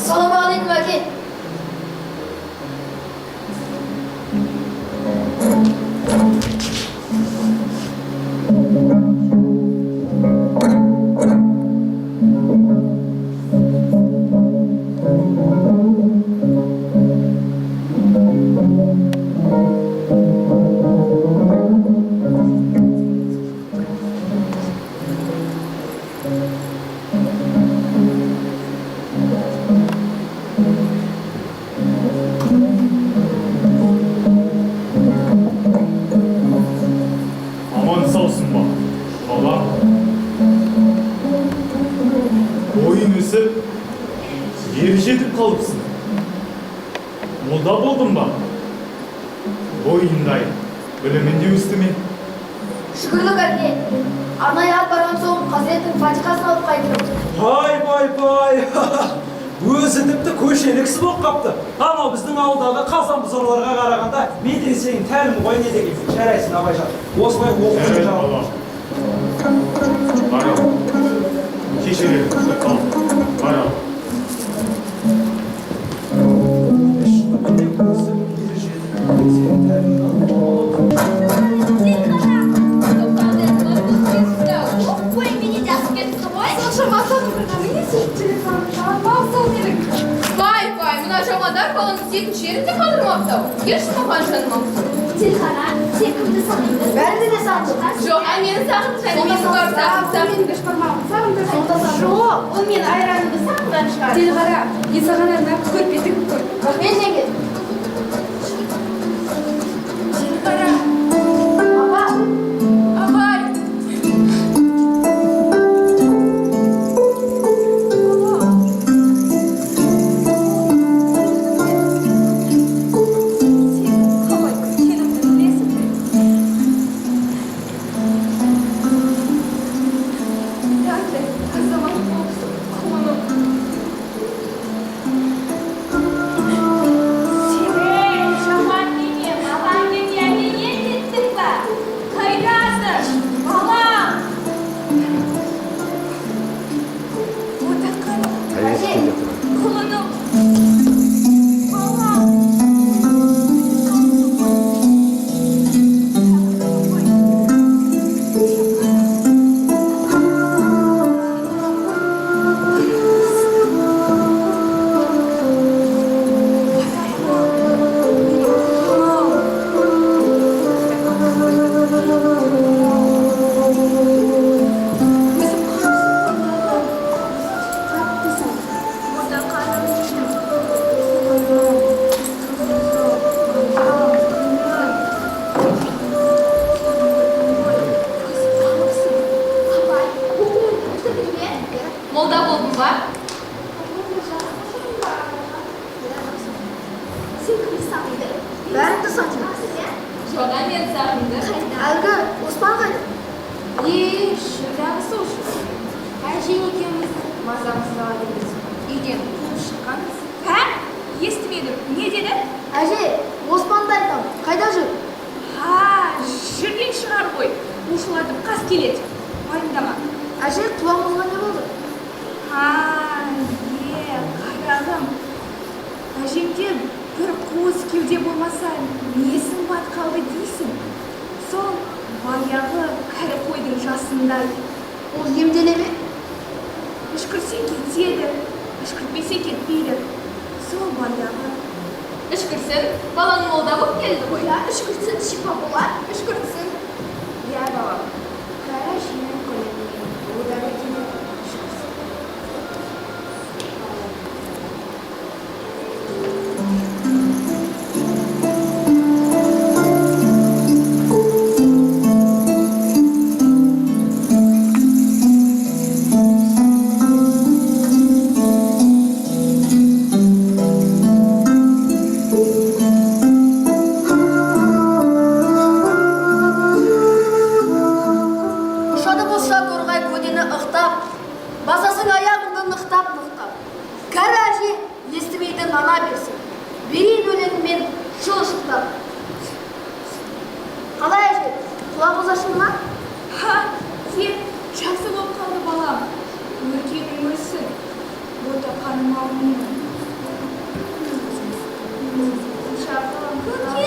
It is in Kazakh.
Assalamualaikum әке. Aman sağ olsun bak. Baba. Boyun üsü gevşetip kalıpsın. Moda buldum bak. Boyundayım. Bölümünde üstüme. Şükürlük әке. Anaya alып барған соң Hazretin Fatихасын алып қайтырым. Vay. Өзі тіпті көшелексіз болып қапты. Ama біздің ауылдағы қазан бұзарларға қарағанда медресенің тәлімі ғой не деген шәрайсын абайжан. Осылай оқып Evet жатыр. baba. Bana. Kişileri kal. Bana. Vay, mына жамандар балаңыз екінші жерінде қалдырмапты. Келші маған жаным. Телхана, сен кімді сағындың? Бәрінде де сағындым. Жоқ, мені сағындым, және мені бар Жоқ, ол мен айранымды сағынған шығар. Телғара, мен саған арнап көрпе тігіп қой. Рахмет жеңге. Телғара, Апа, абай. Молда болдың ба? Сен кімді сағындың? бәрінде сағындым. Жоқ, мен сағындым. Әлгі Оспан қайда? Шырдағы сол үшін. Әжең екеуміздің мазамызға келеміз. Үйден қуып шыққанбыз. Хә? Естімедім. Не деді? Әже, Оспанды айтам. Қайда жүр? Жүрген шығар ғой. Ушылатып қас келеді. Уайымдама. Әже, құлағыңызға не болды? Қарағым. Әжемде бір қуыс кеуде болмаса, несін батқалды дейсің? Сол баяғы кәрі қойдың жасындай. Ол емделе ме? Үшкірсең кетеді, үшкіртпесе кетпейді. Сол баяғы. Үшкірсін, баланың молда болып келді ғой. Үшкіртсін шипа болар. Үшкіртсін. Иә, балам. Қара жинай көлеміне. Одан өтіне үшкірсін. nana bersin. Beyin өлеңімен жылışıqlar. Қалай әже? Құлағыңыз ашылды ма? Ха, сен жақсы болып қалды балам. Өркенің өссін. Бота қаным алынмын. Dışarıda